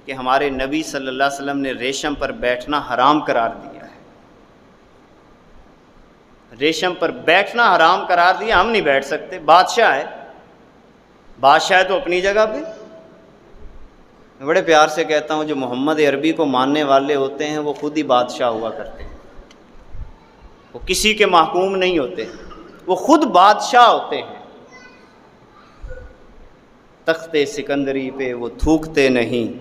کہ ہمارے نبی صلی اللہ علیہ وسلم نے ریشم پر بیٹھنا حرام قرار دیا ہے، ریشم پر بیٹھنا حرام قرار دیا، ہم نہیں بیٹھ سکتے۔ بادشاہ ہے، بادشاہ تو اپنی جگہ پہ۔ میں بڑے پیار سے کہتا ہوں جو محمد عربی کو ماننے والے ہوتے ہیں وہ خود ہی بادشاہ ہوا کرتے ہیں، وہ کسی کے محکوم نہیں ہوتے، وہ خود بادشاہ ہوتے ہیں۔ تخت سکندری پہ وہ تھوکتے نہیں،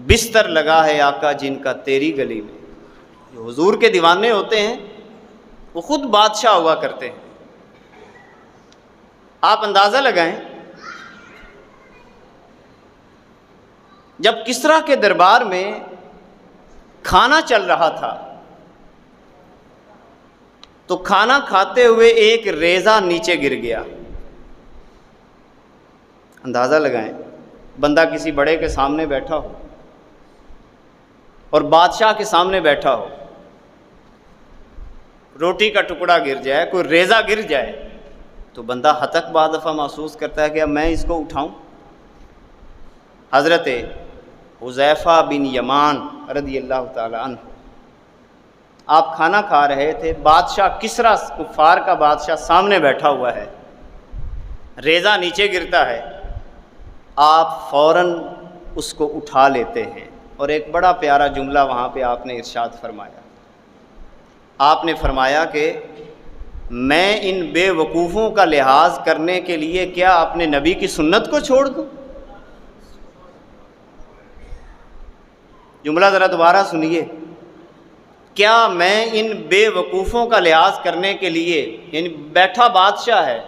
بستر لگا ہے آقا جن کا تیری گلی میں۔ جو حضور کے دیوانے ہوتے ہیں وہ خود بادشاہ ہوا کرتے ہیں۔ آپ اندازہ لگائیں، جب کسریٰ کے دربار میں کھانا چل رہا تھا تو کھانا کھاتے ہوئے ایک ریزہ نیچے گر گیا۔ اندازہ لگائیں، بندہ کسی بڑے کے سامنے بیٹھا ہو اور بادشاہ کے سامنے بیٹھا ہو، روٹی کا ٹکڑا گر جائے، کوئی ریزہ گر جائے تو بندہ ہتک بعض دفعہ محسوس کرتا ہے کہ اب میں اس کو اٹھاؤں۔ حضرت حذیفہ بن یمان رضی اللہ تعالی عنہ، آپ کھانا کھا رہے تھے، بادشاہ کسریٰ کفار کا بادشاہ سامنے بیٹھا ہوا ہے، ریزہ نیچے گرتا ہے، آپ فوراً اس کو اٹھا لیتے ہیں۔ اور ایک بڑا پیارا جملہ وہاں پہ آپ نے ارشاد فرمایا، آپ نے فرمایا کہ میں ان بے وقوفوں کا لحاظ کرنے کے لیے کیا اپنے نبی کی سنت کو چھوڑ دوں؟ جملہ ذرا دوبارہ سنیے، کیا میں ان بے وقوفوں کا لحاظ کرنے کے لیے، یعنی بیٹھا بادشاہ ہے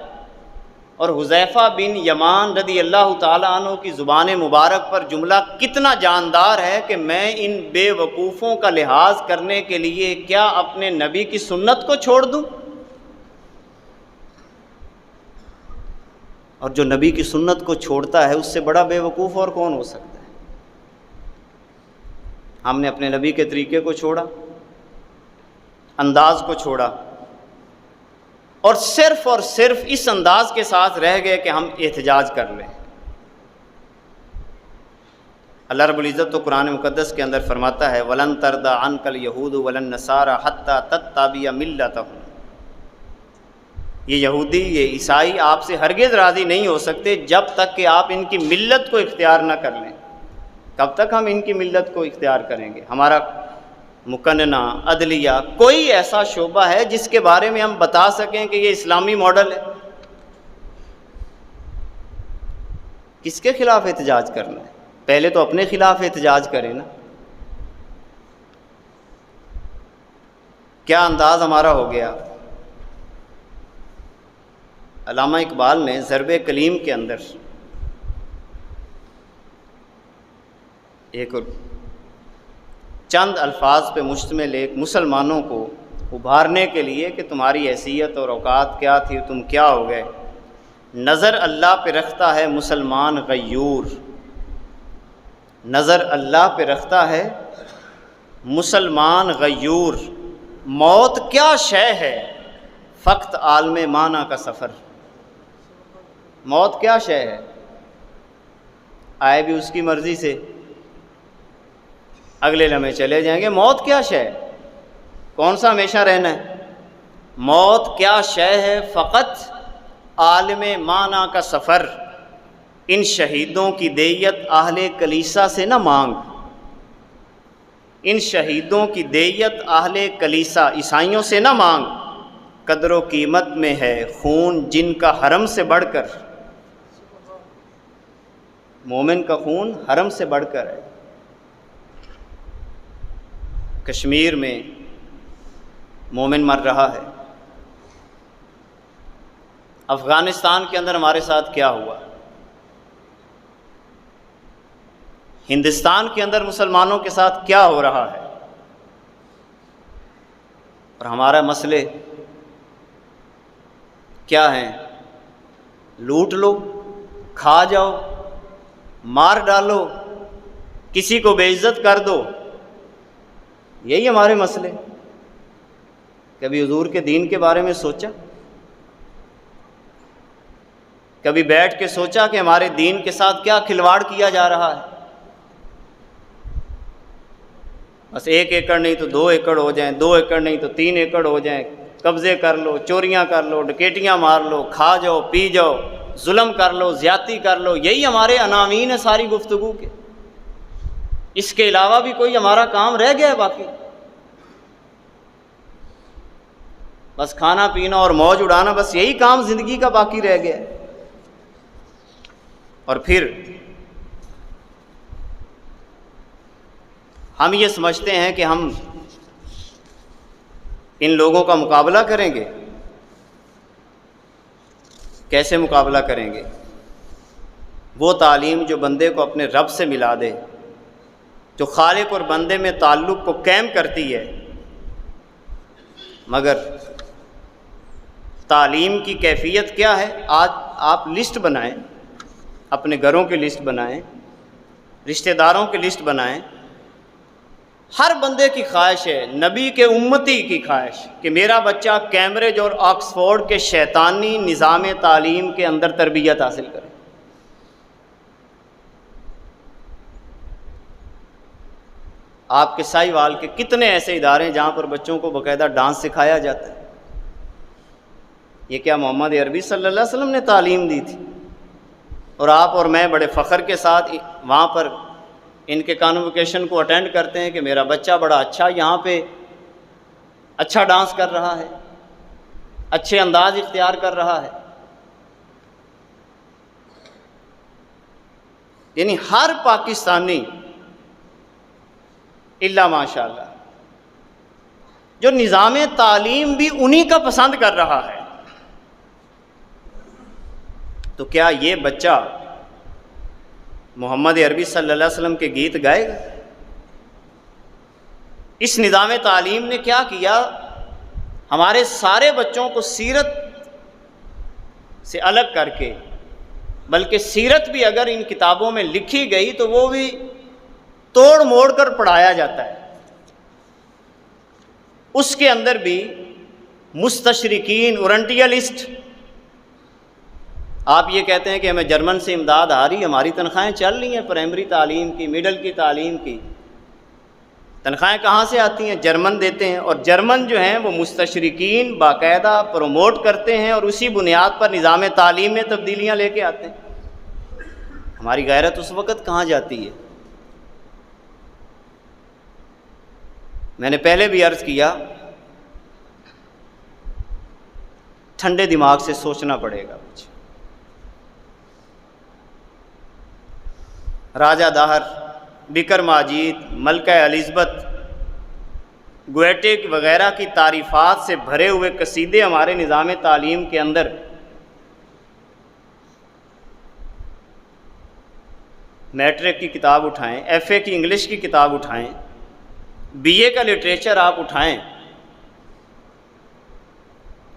اور حذیفہ بن یمان رضی اللہ تعالیٰ عنہ کی زبان مبارک پر جملہ کتنا جاندار ہے کہ میں ان بے وقوفوں کا لحاظ کرنے کے لیے کیا اپنے نبی کی سنت کو چھوڑ دوں؟ اور جو نبی کی سنت کو چھوڑتا ہے اس سے بڑا بے وقوف اور کون ہو سکتا ہے؟ ہم نے اپنے نبی کے طریقے کو چھوڑا، انداز کو چھوڑا، اور صرف اس انداز کے ساتھ رہ گئے کہ ہم احتجاج کر لیں۔ اللہ رب العزت تو قرآن مقدس کے اندر فرماتا ہے وَلَن تَرْضَىٰ عَنْكَ الْيَهُودُ وَلَا النَّصَارَىٰ حَتَّىٰ تَتَّبِعَ مِلَّتَهُمْ۔ یہ یہودی، یہ عیسائی آپ سے ہرگز راضی نہیں ہو سکتے جب تک کہ آپ ان کی ملت کو اختیار نہ کر لیں۔ کب تک ہم ان کی ملت کو اختیار کریں گے؟ ہمارا مقننہ، عدلیہ، کوئی ایسا شعبہ ہے جس کے بارے میں ہم بتا سکیں کہ یہ اسلامی ماڈل ہے؟ کس کے خلاف احتجاج کرنا ہے؟ پہلے تو اپنے خلاف احتجاج کریں نا۔ کیا انداز ہمارا ہو گیا؟ علامہ اقبال نے ضرب کلیم کے اندر ایک چند الفاظ پہ مشتمل ایک مسلمانوں کو ابھارنے کے لیے کہ تمہاری حیثیت اور اوقات کیا تھی، تم کیا ہو گئے، نظر اللہ پہ رکھتا ہے مسلمان غیور، نظر اللہ پہ رکھتا ہے مسلمان غیور، موت کیا شے ہے فقط عالم معنی کا سفر۔ موت کیا شے ہے؟ آئے بھی اس کی مرضی سے، اگلے لمحے چلے جائیں گے۔ موت کیا شے ہے؟ کون سا ہمیشہ رہنا ہے؟ موت کیا شے ہے فقط عالم معنی کا سفر، ان شہیدوں کی دیت اہل کلیسا سے نہ مانگ، ان شہیدوں کی دیت اہل کلیسا عیسائیوں سے نہ مانگ، قدر و قیمت میں ہے خون جن کا حرم سے بڑھ کر، مومن کا خون حرم سے بڑھ کر ہے۔ کشمیر میں مومن مر رہا ہے، افغانستان کے اندر ہمارے ساتھ کیا ہوا، ہندوستان کے اندر مسلمانوں کے ساتھ کیا ہو رہا ہے، اور ہمارا مسئلے کیا ہیں؟ لوٹ لو، کھا جاؤ، مار ڈالو، کسی کو بے عزت کر دو، یہی ہمارے مسئلے۔ کبھی حضور کے دین کے بارے میں سوچا؟ کبھی بیٹھ کے سوچا کہ ہمارے دین کے ساتھ کیا کھلواڑ کیا جا رہا ہے؟ بس 1 ایکڑ نہیں تو 2 ایکڑ ہو جائیں، 2 ایکڑ نہیں تو 3 ایکڑ ہو جائیں، قبضے کر لو، چوریاں کر لو، ڈکیٹیاں مار لو، کھا جاؤ، پی جاؤ، ظلم کر لو، زیادتی کر لو، یہی ہمارے عناوین ہیں ساری گفتگو کے۔ اس کے علاوہ بھی کوئی ہمارا کام رہ گیا ہے باقی؟ بس کھانا پینا اور موج اڑانا، بس یہی کام زندگی کا باقی رہ گیا ہے۔ اور پھر ہم یہ سمجھتے ہیں کہ ہم ان لوگوں کا مقابلہ کریں گے۔ کیسے مقابلہ کریں گے؟ وہ تعلیم جو بندے کو اپنے رب سے ملا دے، جو خالق اور بندے میں تعلق کو قائم کرتی ہے۔ مگر تعلیم کی کیفیت کیا ہے؟ آج آپ لسٹ بنائیں، اپنے گھروں کی لسٹ بنائیں، رشتہ داروں کی لسٹ بنائیں۔ ہر بندے کی خواہش ہے، نبی کے امتی کی خواہش، کہ میرا بچہ کیمبرج اور آکسفورڈ کے شیطانی نظام تعلیم کے اندر تربیت حاصل کرے۔ آپ کے سائی وال کے کتنے ایسے ادارے ہیں جہاں پر بچوں کو باقاعدہ ڈانس سکھایا جاتا ہے؟ یہ کیا محمد عربی صلی اللہ علیہ وسلم نے تعلیم دی تھی؟ اور آپ اور میں بڑے فخر کے ساتھ وہاں پر ان کے کانوکیشن کو اٹینڈ کرتے ہیں کہ میرا بچہ بڑا اچھا یہاں پہ اچھا ڈانس کر رہا ہے، اچھے انداز اختیار کر رہا ہے۔ یعنی ہر پاکستانی الا ماشاء اللہ جو نظام تعلیم بھی انہی کا پسند کر رہا ہے، تو کیا یہ بچہ محمد عربی صلی اللہ علیہ وسلم کے گیت گائے گا؟ اس نظام تعلیم نے کیا کیا؟ ہمارے سارے بچوں کو سیرت سے الگ کر کے، بلکہ سیرت بھی اگر ان کتابوں میں لکھی گئی تو وہ بھی توڑ موڑ کر پڑھایا جاتا ہے۔ اس کے اندر بھی مستشرقین، اورنٹیلسٹ، آپ یہ کہتے ہیں کہ ہمیں جرمن سے امداد آ رہی ہے، ہماری تنخواہیں چل رہی ہیں پرائمری تعلیم کی، مڈل کی تعلیم کی، تنخواہیں کہاں سے آتی ہیں؟ جرمن دیتے ہیں، اور جرمن جو ہیں وہ مستشرقین باقاعدہ پروموٹ کرتے ہیں اور اسی بنیاد پر نظام تعلیم میں تبدیلیاں لے کے آتے ہیں۔ ہماری غیرت اس وقت کہاں جاتی ہے؟ میں نے پہلے بھی عرض کیا، ٹھنڈے دماغ سے سوچنا پڑے گا۔ راجہ داہر، بکر ماجید، ملکہ الزبتھ، گویٹے وغیرہ کی تعریفات سے بھرے ہوئے قصیدے ہمارے نظام تعلیم کے اندر میٹرک کی کتاب اٹھائیں، ایف اے کی انگلش کی کتاب اٹھائیں، بی اے کا لٹریچر آپ اٹھائیں،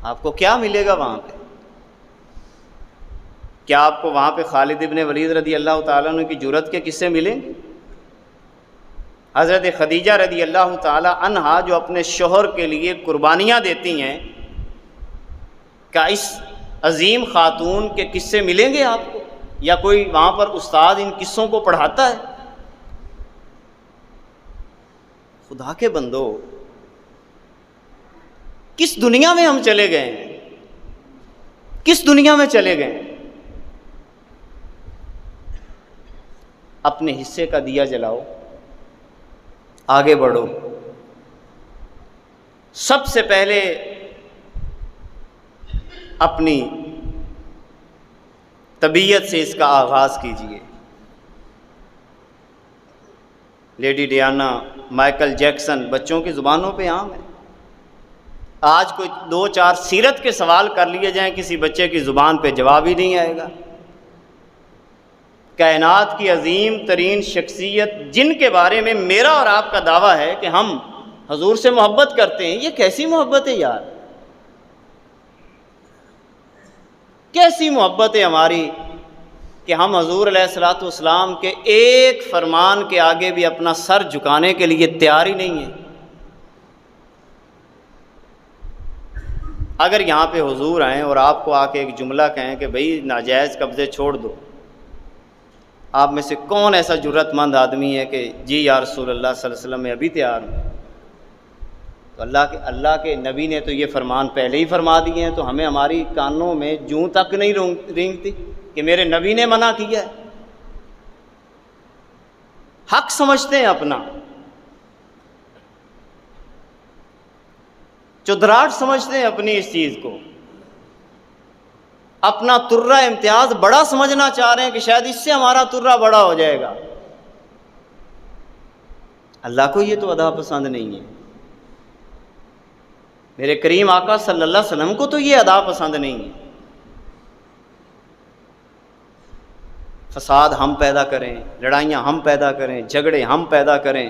آپ کو کیا ملے گا وہاں پہ؟ کیا آپ کو وہاں پہ خالد ابن ولید رضی اللہ تعالیٰ عنہ کی جرأت کے قصے ملیں گے؟ حضرت خدیجہ رضی اللہ تعالیٰ عنہا جو اپنے شوہر کے لیے قربانیاں دیتی ہیں، کیا اس عظیم خاتون کے قصے ملیں گے آپ کو؟ یا کوئی وہاں پر استاد ان قصوں کو پڑھاتا ہے؟ خدا کے بندو، کس دنیا میں ہم چلے گئے ہیں؟ کس دنیا میں چلے گئے ہیں؟ اپنے حصے کا دیا جلاؤ، آگے بڑھو۔ سب سے پہلے اپنی طبیعت سے اس کا آغاز کیجیے۔ لیڈی ڈیانا، مائیکل جیکسن بچوں کی زبانوں پہ عام ہے۔ آج کوئی 2-4 سیرت کے سوال کر لیے جائیں، کسی بچے کی زبان پہ جواب ہی نہیں آئے گا۔ کائنات کی عظیم ترین شخصیت جن کے بارے میں میرا اور آپ کا دعویٰ ہے کہ ہم حضور سے محبت کرتے ہیں، یہ کیسی محبت ہے یار؟ کیسی محبت ہے ہماری کہ ہم حضور علیہ الصلوۃ والسلام کے ایک فرمان کے آگے بھی اپنا سر جھکانے کے لیے تیار ہی نہیں ہیں۔ اگر یہاں پہ حضور آئیں اور آپ کو آ کے ایک جملہ کہیں کہ بھئی ناجائز قبضے چھوڑ دو، آپ میں سے کون ایسا جرأت مند آدمی ہے کہ جی یا رسول اللہ صلی اللہ علیہ وسلم میں ابھی تیار ہوں؟ تو اللہ کے نبی نے تو یہ فرمان پہلے ہی فرما دیے ہیں، تو ہمیں ہماری کانوں میں جوں تک نہیں رینگتی کہ میرے نبی نے منع کیا ہے۔ حق سمجھتے ہیں اپنا، چودراہٹ سمجھتے ہیں اپنی اس چیز کو، اپنا ترہ امتیاز بڑا سمجھنا چاہ رہے ہیں کہ شاید اس سے ہمارا ترہ بڑا ہو جائے گا۔ اللہ کو یہ تو ادا پسند نہیں ہے، میرے کریم آقا صلی اللہ علیہ وسلم کو تو یہ ادا پسند نہیں ہے۔ فساد ہم پیدا کریں، لڑائیاں ہم پیدا کریں، جھگڑے ہم پیدا کریں،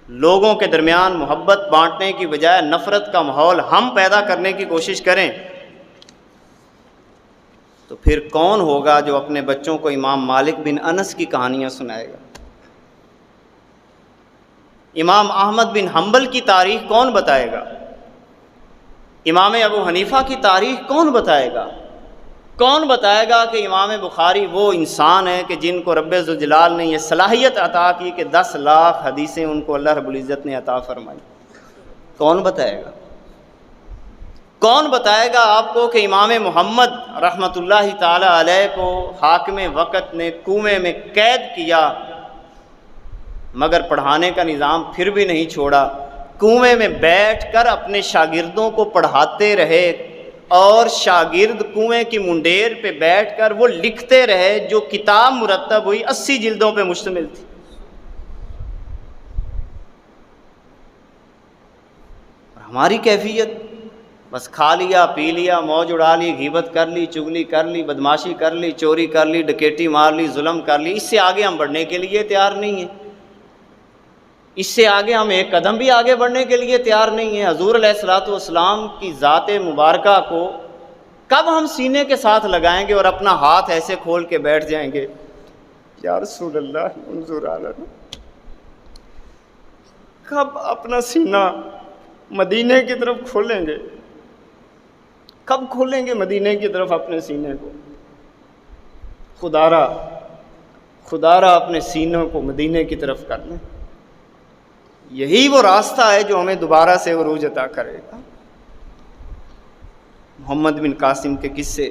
لوگوں کے درمیان محبت بانٹنے کی بجائے نفرت کا ماحول ہم پیدا کرنے کی کوشش کریں، تو پھر کون ہوگا جو اپنے بچوں کو امام مالک بن انس کی کہانیاں سنائے گا؟ امام احمد بن حنبل کی تاریخ کون بتائے گا؟ امام ابو حنیفہ کی تاریخ کون بتائے گا؟ کون بتائے گا کہ امام بخاری وہ انسان ہے کہ جن کو رب ذوالجلال نے یہ صلاحیت عطا کی کہ 10 لاکھ حدیثیں ان کو اللہ رب العزت نے عطا فرمائی؟ کون بتائے گا؟ کون بتائے گا آپ کو کہ امام محمد رحمۃ اللہ تعالی علیہ کو حاکم وقت نے کنویں میں قید کیا، مگر پڑھانے کا نظام پھر بھی نہیں چھوڑا، کنویں میں بیٹھ کر اپنے شاگردوں کو پڑھاتے رہے، اور شاگرد کنویں کی منڈیر پہ بیٹھ کر وہ لکھتے رہے، جو کتاب مرتب ہوئی 80 جلدوں پہ مشتمل تھی۔ ہماری کیفیت بس کھا لیا، پی لیا، موج اڑا لی، غیبت کر لی، چغلی کر لی، بدماشی کر لی، چوری کر لی، ڈکیٹی مار لی، ظلم کر لی، اس سے آگے ہم بڑھنے کے لیے تیار نہیں ہیں۔ اس سے آگے ہم ایک قدم بھی آگے بڑھنے کے لیے تیار نہیں ہیں۔ حضور علیہ الصلوۃ والسلام کی ذات مبارکہ کو کب ہم سینے کے ساتھ لگائیں گے اور اپنا ہاتھ ایسے کھول کے بیٹھ جائیں گے یا رسول اللہ انظر علینا؟ کب اپنا سینہ مدینے کی طرف کھولیں گے؟ کب کھولیں گے مدینے کی طرف اپنے سینے کو؟ خدا را اپنے سینوں کو مدینے کی طرف کر لیں۔ یہی وہ راستہ ہے جو ہمیں دوبارہ سے عروج عطا کرے گا۔ محمد بن قاسم کے قصے،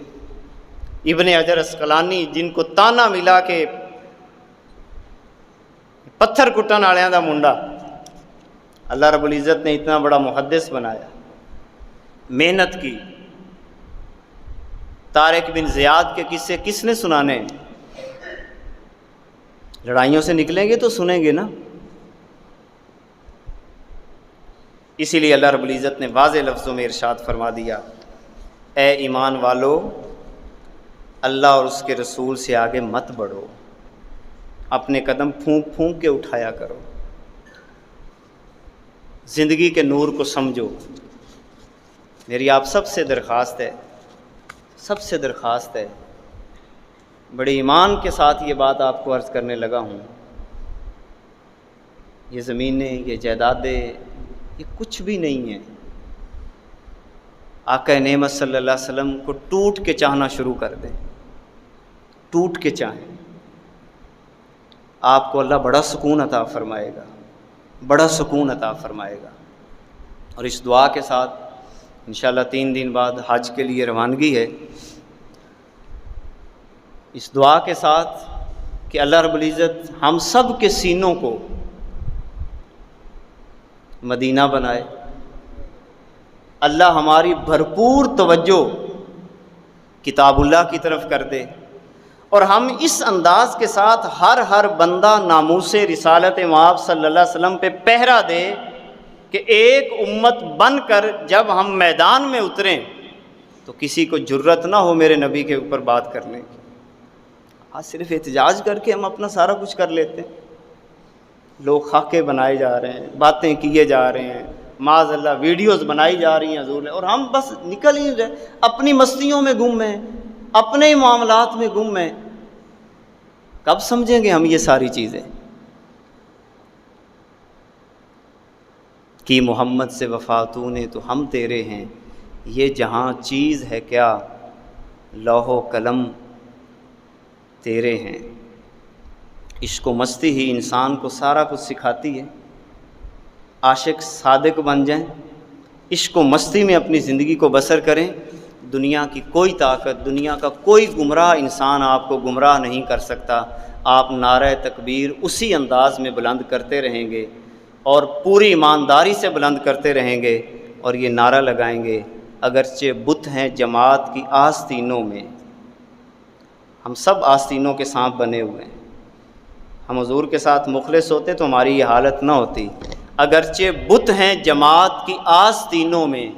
ابن حجر اسقلانی جن کو تانا ملا کہ پتھر کٹن والوں دا منڈا، اللہ رب العزت نے اتنا بڑا محدث بنایا، محنت کی۔ طارق بن زیاد کے قصے کس نے سنانے؟ لڑائیوں سے نکلیں گے تو سنیں گے نا۔ اسی لیے اللہ رب العزت نے واضح لفظوں میں ارشاد فرما دیا، اے ایمان والو، اللہ اور اس کے رسول سے آگے مت بڑھو، اپنے قدم پھونک پھونک کے اٹھایا کرو، زندگی کے نور کو سمجھو۔ میری آپ سب سے درخواست ہے، بڑے ایمان کے ساتھ یہ بات آپ کو عرض کرنے لگا ہوں، یہ زمینیں، یہ جائیدادیں، یہ کچھ بھی نہیں ہے۔ آقا نعمت صلی اللہ علیہ وسلم کو ٹوٹ کے چاہنا شروع کر دیں، ٹوٹ کے چاہیں، آپ کو اللہ بڑا سکون عطا فرمائے گا، بڑا سکون عطا فرمائے گا۔ اور اس دعا کے ساتھ انشاءاللہ 3 دن بعد حج کے لیے روانگی ہے، اس دعا کے ساتھ کہ اللہ رب العزت ہم سب کے سینوں کو مدینہ بنائے، اللہ ہماری بھرپور توجہ کتاب اللہ کی طرف کر دے، اور ہم اس انداز کے ساتھ ہر بندہ ناموس رسالت مآب صلی اللہ علیہ وسلم پہ پہرا دے کہ ایک امت بن کر جب ہم میدان میں اتریں تو کسی کو جرت نہ ہو میرے نبی کے اوپر بات کرنے کی۔ آج صرف احتجاج کر کے ہم اپنا سارا کچھ کر لیتے ہیں، لوگ خاکے بنائے جا رہے ہیں، باتیں کیے جا رہے ہیں، معاذ اللہ ویڈیوز بنائی جا رہی ہیں حضور، اور ہم بس نکل ہی رہے، اپنی مستیوں میں گم ہیں، اپنے ہی معاملات میں گم ہیں۔ کب سمجھیں گے ہم یہ ساری چیزیں کہ محمد سے وفا تو نے تو ہم تیرے ہیں، یہ جہاں چیز ہے کیا لوح و قلم تیرے ہیں۔ عشق و مستی ہی انسان کو سارا کچھ سکھاتی ہے۔ عاشق صادق بن جائیں، عشق و مستی میں اپنی زندگی کو بسر کریں، دنیا کی کوئی طاقت، دنیا کا کوئی گمراہ انسان آپ کو گمراہ نہیں کر سکتا۔ آپ نعرہ تکبیر اسی انداز میں بلند کرتے رہیں گے اور پوری ایمانداری سے بلند کرتے رہیں گے، اور یہ نعرہ لگائیں گے اگرچہ بت ہیں جماعت کی آستینوں میں، ہم سب آستینوں کے سانپ بنے ہوئے ہیں، ہم حضور کے ساتھ مخلص ہوتے تو ہماری یہ حالت نہ ہوتی۔ اگرچہ بت ہیں جماعت کی آستینوں میں،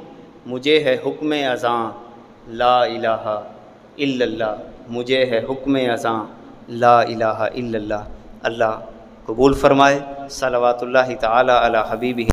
مجھے ہے حکم اذاں لا الہ الا اللہ، مجھے ہے حکم اذاں لا الہ الا اللہ۔ اللہ قبول فرمائے۔ صلوات اللہ تعالی علی حبیبہ